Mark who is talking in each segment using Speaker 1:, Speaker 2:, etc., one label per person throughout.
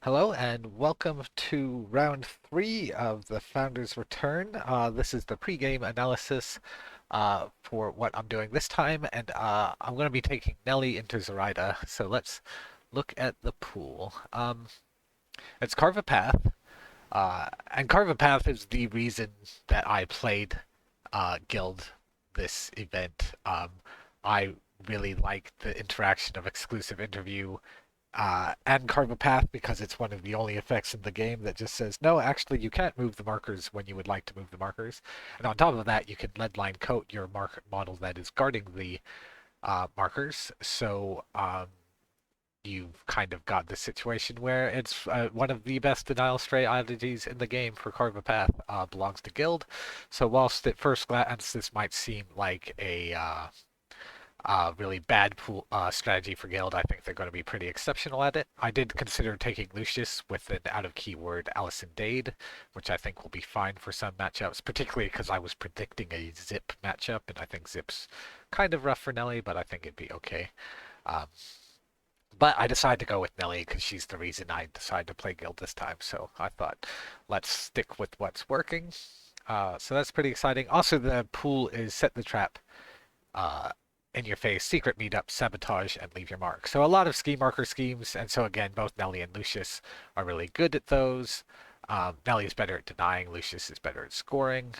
Speaker 1: Hello and welcome to round three of the Founder's Return. This is the pregame analysis for what I'm doing this time, and I'm going to be taking Nellie into Zoraida. So let's look at the pool. It's Carve a Path, and Carve a Path is the reason that I played Guild this event. I really like the interaction of exclusive interview and carve a path because it's one of the only effects in the game that just says, no, actually, you can't move the markers when you would like to move the markers. And on top of that, you can leadline coat your model that is guarding the markers. So you've kind of got this situation where it's one of the best denial strategies in the game for carve a path belongs to guild. So whilst at first glance this might seem like a really bad pool strategy for Guild. I think they're going to be pretty exceptional at it. I did consider taking Lucius with an out of keyword Allison Dade, which I think will be fine for some matchups, particularly because I was predicting a Zip matchup, and I think Zip's kind of rough for Nellie, but I think it'd be okay. Um, but I decided to go with Nellie because she's the reason I decided to play Guild this time. So I thought, let's stick with what's working. So that's pretty exciting. Also, the pool is Set the Trap, uh, in your face, secret meetup, sabotage, and leave your mark. So a lot of ski marker schemes, and so again, both Nellie and Lucius are really good at those. Nellie is better at denying, Lucius is better at scoring,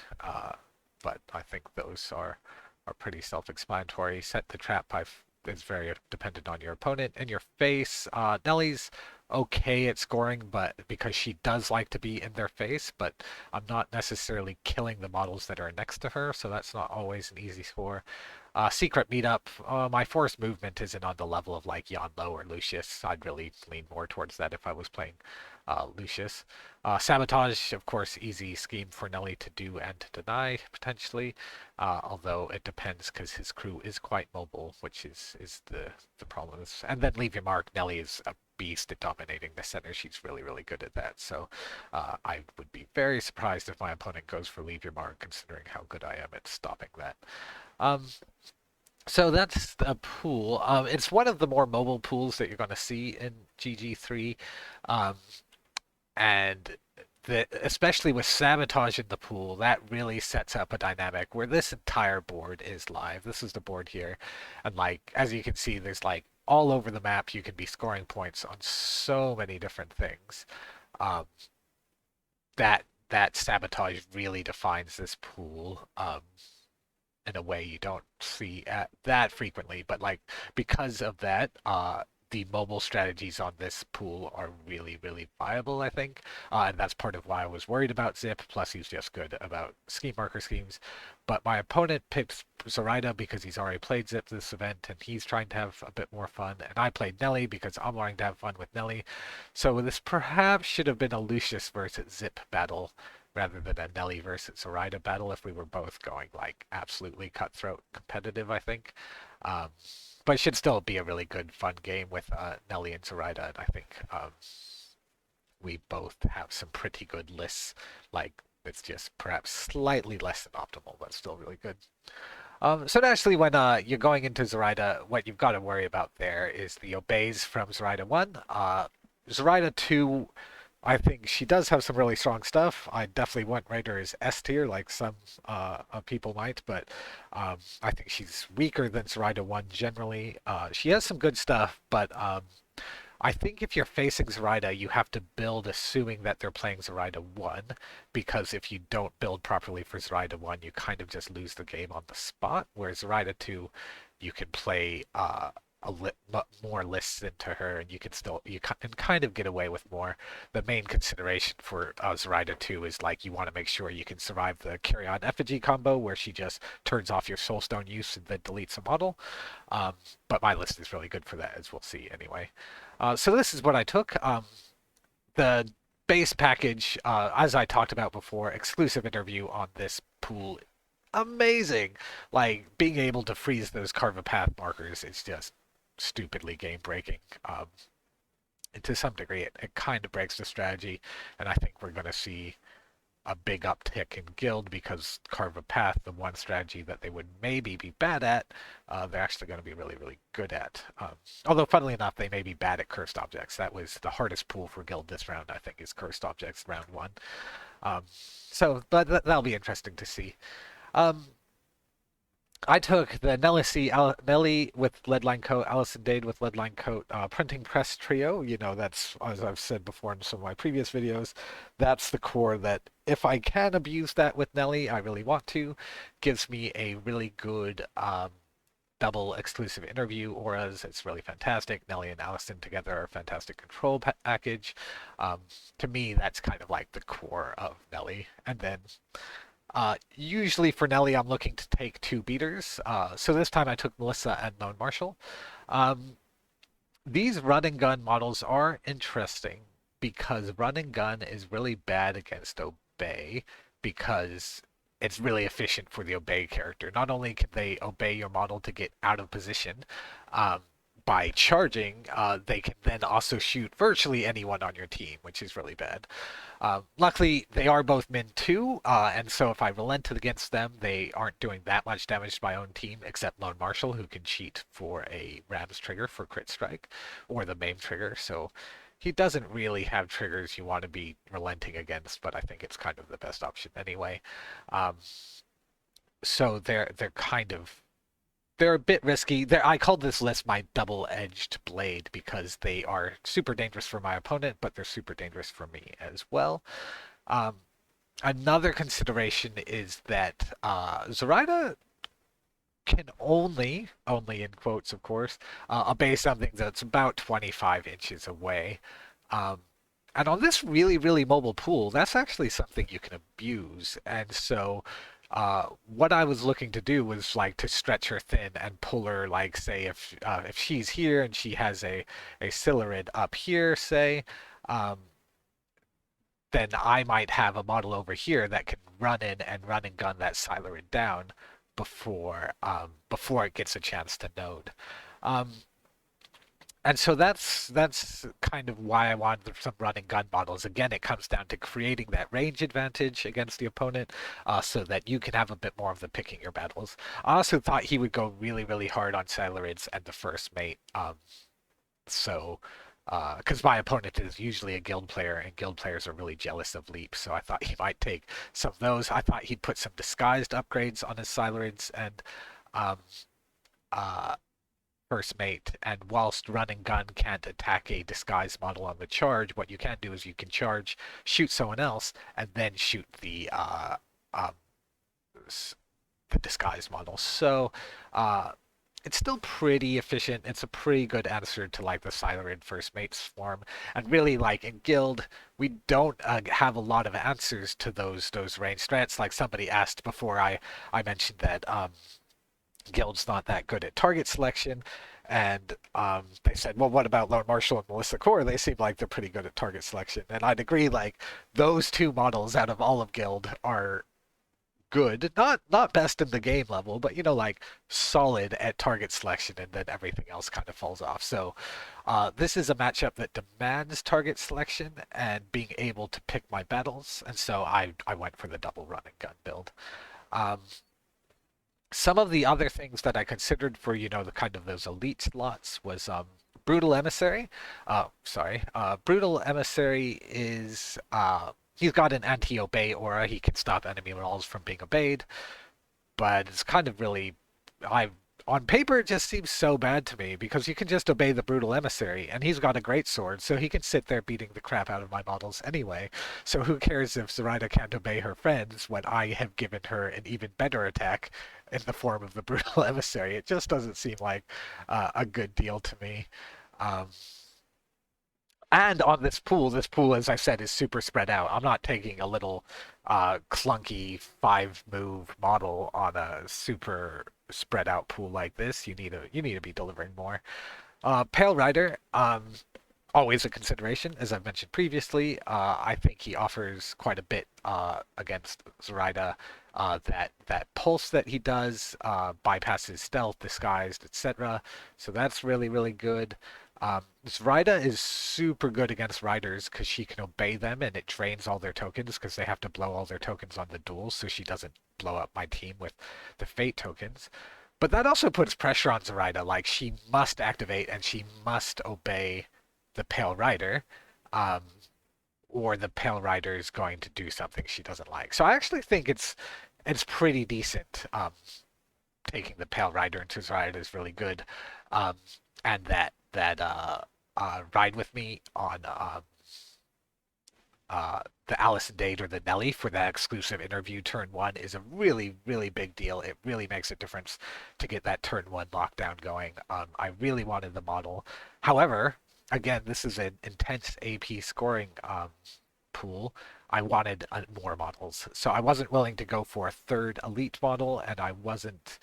Speaker 1: but I think those are pretty self-explanatory. Set the trap is very dependent on your opponent. In your face, Nellie's okay at scoring, but because she does like to be in their face, but I'm not necessarily killing the models that are next to her, so that's not always an easy score. Secret meetup. My force movement isn't on the level of like Yanlo or Lucius. I'd really lean more towards that if I was playing Lucius. Sabotage, of course, easy scheme for Nelly to do and to deny potentially. Although it depends because his crew is quite mobile, which is the problem. And then leave your mark. Nelly is a beast at dominating the center. She's really good at that. So I would be very surprised if my opponent goes for leave your mark, considering how good I am at stopping that. Um, so that's a pool. It's one of the more mobile pools that you're going to see in GG3, um, and especially with Sabotage in the pool, that really sets up a dynamic where this entire board is live. This is the board here, and like as you can see, there's like all over the map. You can be scoring points on so many different things. Um, that Sabotage really defines this pool. In a way you don't see that frequently. But like because of that, the mobile strategies on this pool are really viable, I think. And that's part of why I was worried about Zip. Plus, he's just good about scheme marker schemes. But my opponent picked Zoraida because he's already played Zip this event and he's trying to have a bit more fun. And I played Nellie because I'm wanting to have fun with Nellie. So this perhaps should have been a Lucius versus Zip battle rather than a Nelly versus Zoraida battle if we were both going like absolutely cutthroat competitive, I think. Um, but it should still be a really good, fun game with Nelly and Zoraida, and I think we both have some pretty good lists. Like it's just perhaps slightly less than optimal, but still really good. So naturally, when you're going into Zoraida, what you've got to worry about there is the obeys from Zoraida 1. Zoraida 2, I think she does have some really strong stuff. I definitely wouldn't rate her as S tier like some people might, but I think she's weaker than Zoraida 1 generally. She has some good stuff, but I think if you're facing Zoraida, you have to build assuming that they're playing Zoraida 1, because if you don't build properly for Zoraida 1, you kind of just lose the game on the spot, whereas Zoraida 2, you can play more lists into her, and you can kind of get away with more. The main consideration for Zoraida 2 is like you want to make sure you can survive the Carry On Effigy combo, where she just turns off your Soulstone use and then deletes a model. Um, but my list is really good for that, as we'll see anyway. So this is what I took. The base package, as I talked about before, exclusive interview on this pool. Amazing! Like, being able to freeze those Carve a Path markers is just stupidly game breaking. And to some degree, it kind of breaks the strategy, and I think we're going to see a big uptick in guild because Carve a Path, the one strategy that they would maybe be bad at, they're actually going to be really, really good at. Although, funnily enough, they may be bad at cursed objects. That was the hardest pool for guild this round, I think, is cursed objects round one. But that'll be interesting to see. Um, I took the Nellie with leadline coat, Allison Dade with leadline coat, printing press trio. You know, that's, as I've said before in some of my previous videos, that's the core that if I can abuse that with Nellie, I really want to. Gives me a really good double exclusive interview auras. It's really fantastic. Nellie and Allison together are a fantastic control package. To me, that's kind of like the core of Nellie. And then usually for Nellie, I'm looking to take two beaters. So this time I took Melissa and Lone Marshall. Um, these run and gun models are interesting because run and gun is really bad against obey because it's really efficient for the obey character. Not only can they obey your model to get out of position um, by charging, they can then also shoot virtually anyone on your team, which is really bad. Luckily, they are both min 2, and so if I relent against them, they aren't doing that much damage to my own team, except Lone Marshall, who can cheat for a Ram's trigger for crit strike, or the Maim trigger, so he doesn't really have triggers you want to be relenting against, but I think it's kind of the best option anyway. Um, so they're kind of they're a bit risky. I called this list my double-edged blade because they are super dangerous for my opponent, but they're super dangerous for me as well. Um, Another consideration is that Zoraida can only in quotes, of course, obey something that's about 25 inches away. Um, and on this really, really mobile pool, that's actually something you can abuse. And so what I was looking to do was like to stretch her thin and pull her, like, say, if she's here and she has a Silurid up here, say, um, then I might have a model over here that can run in and run and gun that Silurid down before it gets a chance to node. Um, and so that's kind of why I wanted some run and gun models. Again, it comes down to creating that range advantage against the opponent, so that you can have a bit more of the picking your battles. I also thought he would go really, really hard on Silurids and the first mate. So, because my opponent is usually a guild player, and guild players are really jealous of Leap, so I thought he might take some of those. I thought he'd put some disguised upgrades on his Silurids and um, uh, first mate, and whilst run and gun can't attack a disguised model on the charge, what you can do is you can charge, shoot someone else, and then shoot um, the disguised model. So it's still pretty efficient. It's a pretty good answer to like the Silurid first mate's form. And really, like in guild, we don't have a lot of answers to those range strats. Like somebody asked before, I mentioned that guild's not that good at target selection. And they said, well, what about Lone Marshall and Melissa Core? They seem like they're pretty good at target selection. And I'd agree, like, those two models out of all of Guild are good. Not best in the game level, but, you know, like, solid at target selection, and then everything else kind of falls off. So this is a matchup that demands target selection and being able to pick my battles. And so I went for the double run and gun build. Um, some of the other things that I considered for, you know, the kind of those elite slots was Brutal Emissary. Brutal Emissary is he's got an anti-obey aura. He can stop enemy models from being obeyed, but it's kind of really I on paper it just seems so bad to me because you can just obey the Brutal Emissary, and he's got a great sword, so he can sit there beating the crap out of my models anyway. So who cares if Zoraida can't obey her friends when I have given her an even better attack in the form of the Brutal Emissary? It just doesn't seem like a good deal to me. Um, and on this pool, as I said, is super spread out. I'm not taking a little clunky 5-move model on a super spread out pool like this. You need to be delivering more. Pale Rider, always a consideration, as I've mentioned previously. I think he offers quite a bit against Zoraida. That pulse that he does bypasses stealth, disguised, etc. So that's really, really good. Zoraida is super good against riders because she can obey them and it drains all their tokens because they have to blow all their tokens on the duel so she doesn't blow up my team with the fate tokens. But that also puts pressure on Zoraida. Like she must activate and she must obey the Pale Rider, um, or the Pale Rider is going to do something she doesn't like. So I actually think it's pretty decent. Taking the Pale Rider into Zoraida is really good, um, and that ride with me on the Allison Dade or the Nellie for that exclusive interview turn one is a really, really big deal. It really makes a difference to get that turn one lockdown going. I really wanted the model. However, again, this is an intense AP scoring pool. I wanted more models. So I wasn't willing to go for a third elite model, and I wasn't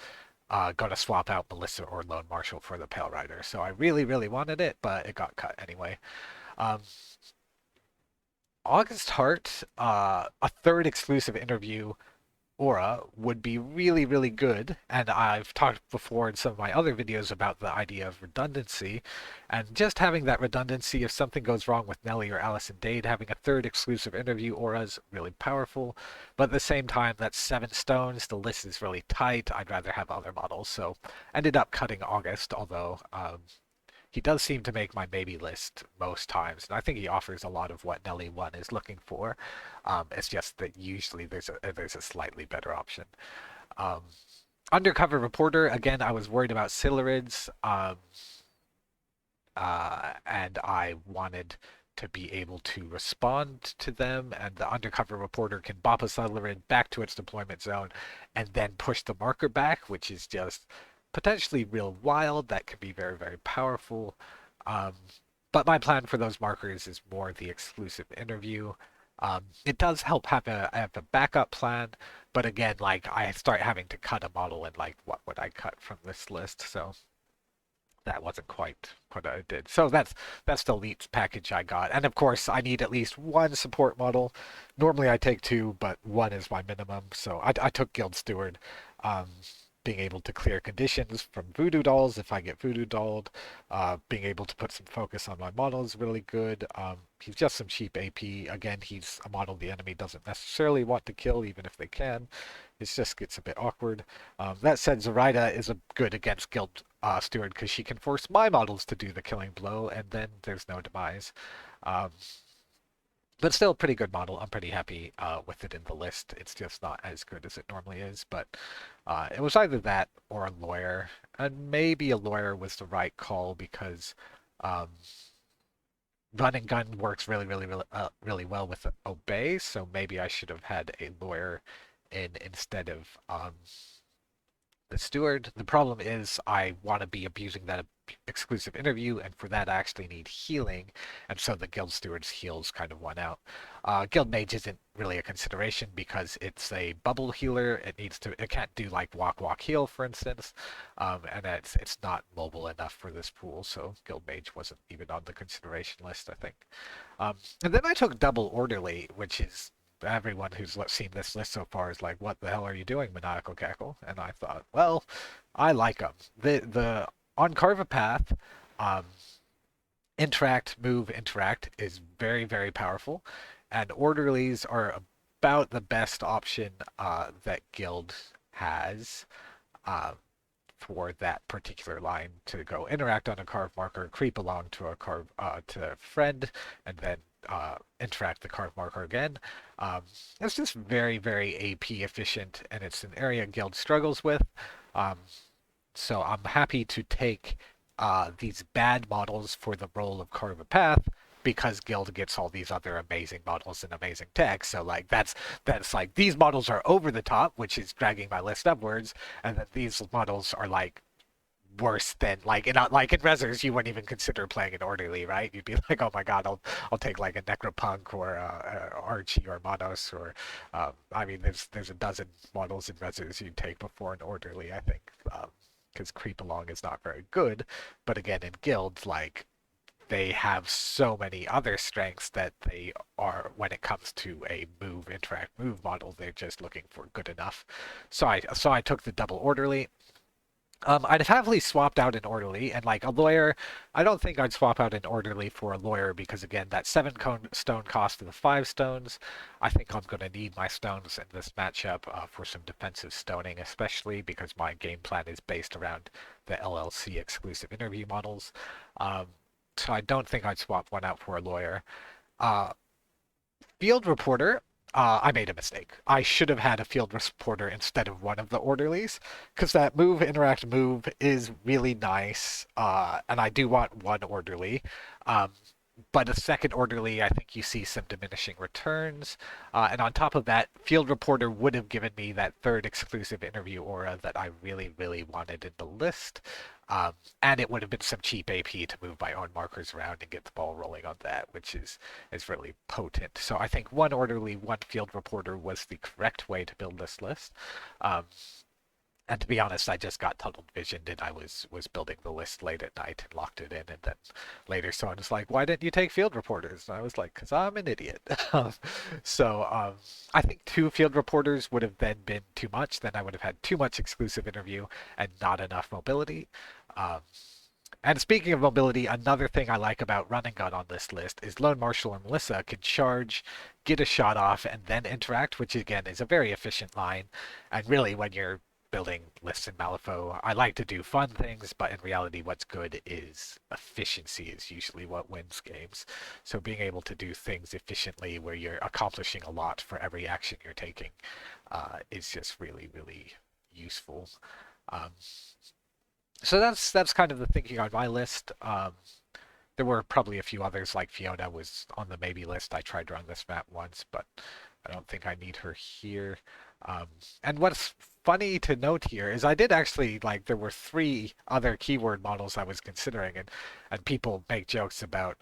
Speaker 1: going to swap out Melissa or Lone Marshall for the Pale Rider. So I really, really wanted it, but it got cut anyway. Um, August Hart, a third exclusive interview aura would be really, really good. And I've talked before in some of my other videos about the idea of redundancy. And just having that redundancy, if something goes wrong with Nellie or Allison Dade, having a third exclusive interview aura is really powerful. But at the same time, that's 7 stones. The list is really tight. I'd rather have other models. So ended up cutting August, although he does seem to make my maybe list most times, and I think he offers a lot of what Nelly 1 is looking for. It's just that usually there's a slightly better option. Um, Undercover Reporter, again, I was worried about Silurids, and I wanted to be able to respond to them, and the Undercover Reporter can bop a Silurid back to its deployment zone and then push the marker back, which is just potentially real wild. That could be very, very powerful. Um, but my plan for those markers is more the exclusive interview. It does help have a backup plan, but again, like I start having to cut a model and like what would I cut from this list? So that wasn't quite what I did. So that's the elite package I got. And of course, I need at least one support model. Normally I take two, but one is my minimum. So I took Guild Steward. Um, Being able to clear conditions from voodoo dolls if I get voodoo dolled. Being able to put some focus on my model is really good. He's just some cheap AP. Again, he's a model the enemy doesn't necessarily want to kill, even if they can. It just gets a bit awkward. That said, Zoraida is a good against Guild Steward because she can force my models to do the killing blow, and then there's no demise. Um, but still a pretty good model. I'm pretty happy with it in the list. It's just not as good as it normally is, but it was either that or a lawyer, and maybe a lawyer was the right call because um, run and gun works really, really, really, really well with obey. So maybe I should have had a lawyer in instead of the steward. The problem is I want to be abusing that exclusive interview, and for that I actually need healing, and so the guild steward's heals kind of won out. Guild mage isn't really a consideration because it's a bubble healer. It can't do like walk heal, for instance, and it's not mobile enough for this pool, so guild mage wasn't even on the consideration list, I think. And then I took double orderly, which is everyone who's seen this list so far is like, "What the hell are you doing, Maniacal Cackle?" And I thought, well, I like them. The on Carve Path, um, interact, move, interact is very, very powerful, and orderlies are about the best option that Guild has. Uh, for that particular line to go interact on a carve marker, creep along to a carve to friend, and then interact the carve marker again. Um, it's just very, very AP efficient, and it's an area Guild struggles with. Um, so I'm happy to take these bad models for the role of Carve a Path because Guild gets all these other amazing models and amazing tech. So like that's like these models are over the top, which is dragging my list upwards, and then these models are like worse than like in Rezzers you wouldn't even consider playing an orderly, right? You'd be like, oh my god, I'll take like a Necropunk or Archie or Monos or I mean there's a dozen models in Rezzers you'd take before an orderly, I think. Because creep along is not very good, but again in guilds like they have so many other strengths that they are when it comes to a move interact move model they're just looking for good enough. So I took the double orderly. I'd have happily swapped out an orderly and like a lawyer. I don't think I'd swap out an orderly for a lawyer because again, that stone cost of the 5 stones. I think I'm going to need my stones in this matchup for some defensive stoning, especially because my game plan is based around the LLC exclusive interview models. Um, so I don't think I'd swap one out for a lawyer. Uh, Field reporter, I made a mistake. I should have had a field reporter instead of one of the orderlies, because that move interact move is really nice, and I do want one orderly. Um, but a second orderly, I think you see some diminishing returns. And on top of that, Field Reporter would have given me that third exclusive interview aura that I really, really wanted in the list. Um, and it would have been some cheap AP to move my own markers around and get the ball rolling on that, which is really potent. So I think one orderly, one Field Reporter was the correct way to build this list. Um, and to be honest, I just got tunnel visioned and I was building the list late at night and locked it in. And then later someone was like, "Why didn't you take field reporters?" And I was like, "Because I'm an idiot." So I think 2 field reporters would have then been too much. Then I would have had too much exclusive interview and not enough mobility. Um, and speaking of mobility, another thing I like about Run and Gun on this list is Lone Marshal or Melissa can charge, get a shot off, and then interact, which again is a very efficient line. And really, when you're building lists in Malifaux, I like to do fun things, but in reality, what's good is efficiency is usually what wins games. So being able to do things efficiently where you're accomplishing a lot for every action you're taking is just really, really useful. Um, so that's kind of the thinking on my list. There were probably a few others, like Fiona was on the maybe list. I tried to run this map once, but I don't think I need her here. Um, and what's funny to note here is I did actually like there were 3 other keyword models I was considering, and people make jokes about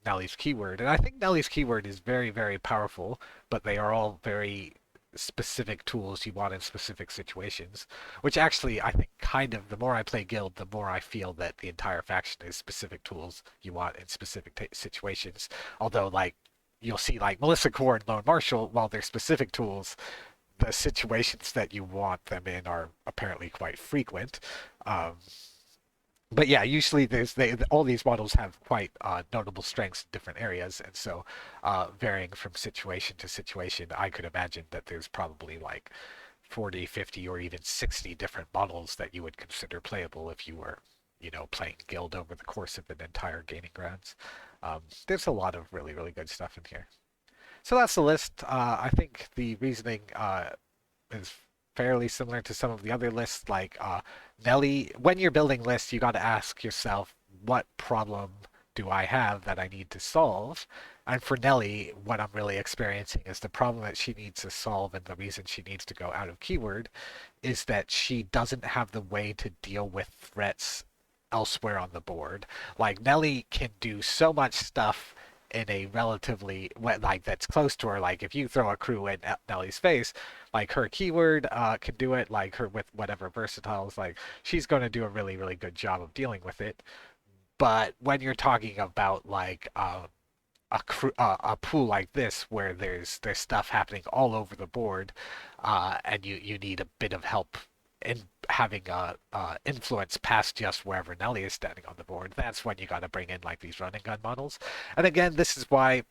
Speaker 1: Nellie's keyword, and I think Nellie's keyword is very very powerful, but they are all very specific tools you want in specific situations, which actually I think kind of the more I play Guild, the more I feel that the entire faction is specific tools you want in specific situations. Although like you'll see like Melissa Core and Lone Marshall, while they're specific tools, the situations that you want them in are apparently quite frequent. Um, but yeah, usually all these models have quite notable strengths in different areas, and so varying from situation to situation, I could imagine that there's probably like 40, 50, or even 60 different models that you would consider playable if you were, playing Guild over the course of an entire gaming grounds. There's a lot of really, really good stuff in here. So that's the list. I think the reasoning is fairly similar to some of the other lists. Like Nellie, when you're building lists, you got to ask yourself, what problem do I have that I need to solve? And for Nellie, what I'm really experiencing is the problem that she needs to solve, and the reason she needs to go out of keyword is that she doesn't have the way to deal with threats elsewhere on the board. Like Nellie can do so much stuff in a relatively like that's close to her. Like if you throw a crew in Nellie's face, like her keyword can do it. Like her with whatever versatiles, like she's going to do a really really good job of dealing with it. But when you're talking about like a pool like this where there's stuff happening all over the board, and you need a bit of help in having influence past just wherever Nellie is standing on the board. That's when you got to bring in like these running gun models. And again, this is why,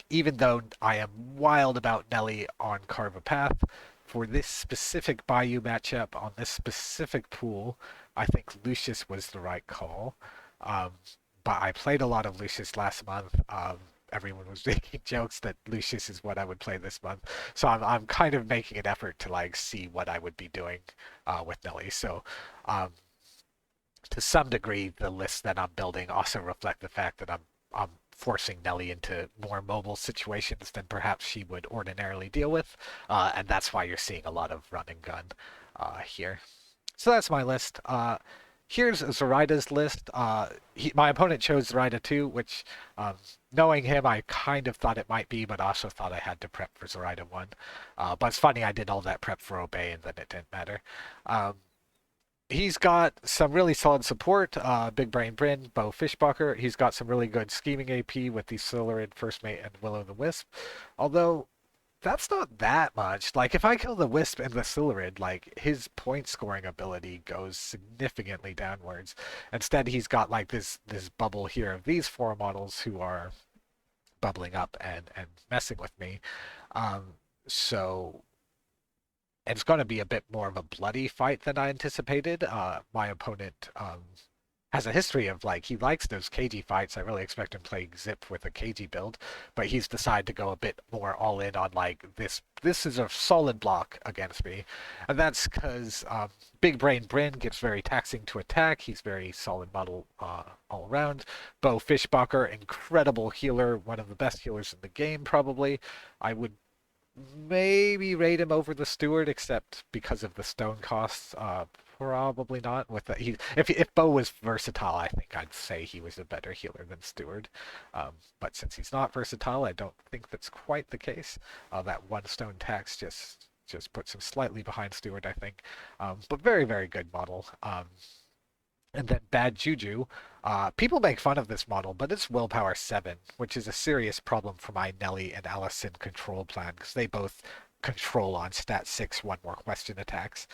Speaker 1: even though I am wild about Nellie on Carve a Path, for this specific Bayou matchup on this specific pool, I think Lucius was the right call. Um, but I played a lot of Lucius last month. Everyone was making jokes that Lucius is what I would play this month. So I'm kind of making an effort to like see what I would be doing with Nellie. So um, to some degree, the list that I'm building also reflect the fact that I'm forcing Nellie into more mobile situations than perhaps she would ordinarily deal with, and that's why you're seeing a lot of run and gun here. So that's my list. Here's Zoraida's list. My opponent chose Zoraida too, which, knowing him, I kind of thought it might be, but also thought I had to prep for Zoraida 1. But it's funny, I did all that prep for Obey, and then it didn't matter. He's got some really solid support. Big Brain Bryn, Bo Fishbucker. He's got some really good scheming AP with the Solarid, First Mate, and Will-O the Wisp. Although That's not that much. Like, if I kill the Wisp and the Silurid, like, his point scoring ability goes significantly downwards. Instead, he's got, like, this bubble here of these four models who are bubbling up and messing with me. Um, so it's going to be a bit more of a bloody fight than I anticipated. My opponent has a history of like he likes those cagey fights. I really expect him playing Zip with a cagey build, but he's decided to go a bit more all in on like this. This is a solid block against me, and that's because Big Brain Bryn gets very taxing to attack. He's very solid model all around. Bo Fishbacher, incredible healer, one of the best healers in the game probably. I would maybe rate him over the Steward, except because of the stone costs. Probably not. With the, if Bo was versatile, I think I'd say he was a better healer than Steward. But since he's not versatile, I don't think that's quite the case. That one stone tax just puts him slightly behind Steward, I think. But very very good model. And then Bad Juju. People make fun of this model, but it's willpower 7, which is a serious problem for my Nellie and Allison control plan because they both control on stat 6 one more question attacks.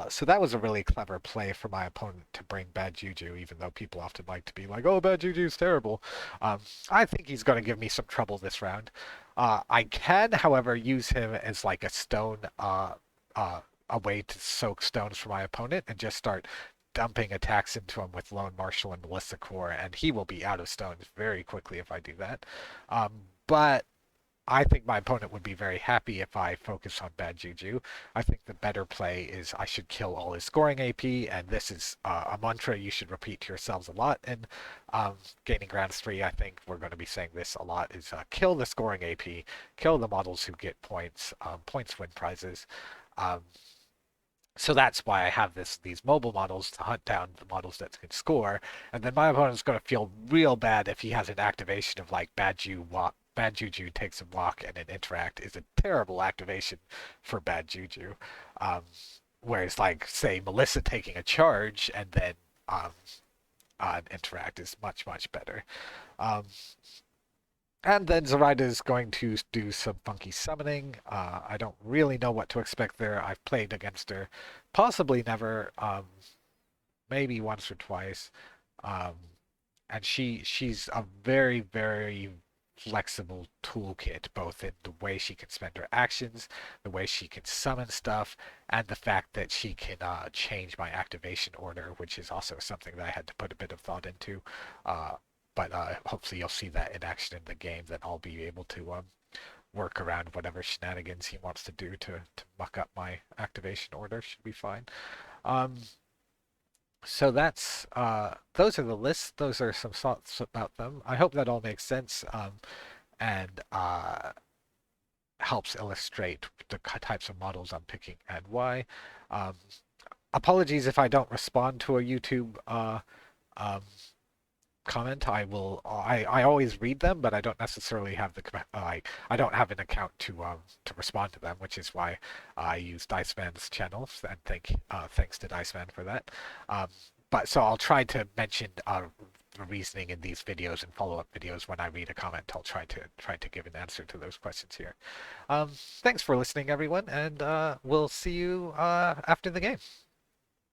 Speaker 1: So that was a really clever play for my opponent to bring Bad Juju, even though people often like to be like, oh, Bad Juju's terrible. I think he's going to give me some trouble this round. I can, however, use him as like a stone, a way to soak stones for my opponent and just start dumping attacks into him with Lone Marshal and Melissa Core, and he will be out of stones very quickly if I do that. But I think my opponent would be very happy if I focus on Bad Juju. I think the better play is I should kill all his scoring AP, and this is a mantra you should repeat to yourselves a lot. And Gaining Grounds 3, I think we're going to be saying this a lot, is kill the scoring AP, kill the models who get points, points win prizes. Um, so that's why I have these mobile models to hunt down the models that can score, and then my opponent's going to feel real bad if he has an activation of like Bad Juju takes a walk and an interact is a terrible activation for Bad Juju. Um, Whereas like say Melissa taking a charge and then um, an interact is much better. Um, and then Zoraida is going to do some funky summoning. I don't really know what to expect there. I've played against her, possibly never, maybe once or twice. Um, and she's a very flexible toolkit, both in the way she can spend her actions, the way she can summon stuff, and the fact that she can change my activation order, which is also something that I had to put a bit of thought into. Uh, but hopefully you'll see that in action in the game. That I'll be able to work around whatever shenanigans he wants to do to muck up my activation order. Should be fine. Um, so that's those are the lists. Those are some thoughts about them. I hope that all makes sense and helps illustrate the types of models I'm picking and why. Um, Apologies if I don't respond to a YouTube um, comment. I always read them, but I don't necessarily have the I don't have an account to respond to them, which is why I use Diceman's channels, and thanks to Diceman for that. But so I'll try to mention the reasoning in these videos and follow-up videos when I read a comment. I'll try to give an answer to those questions here. Thanks for listening, everyone, and we'll see you after the game.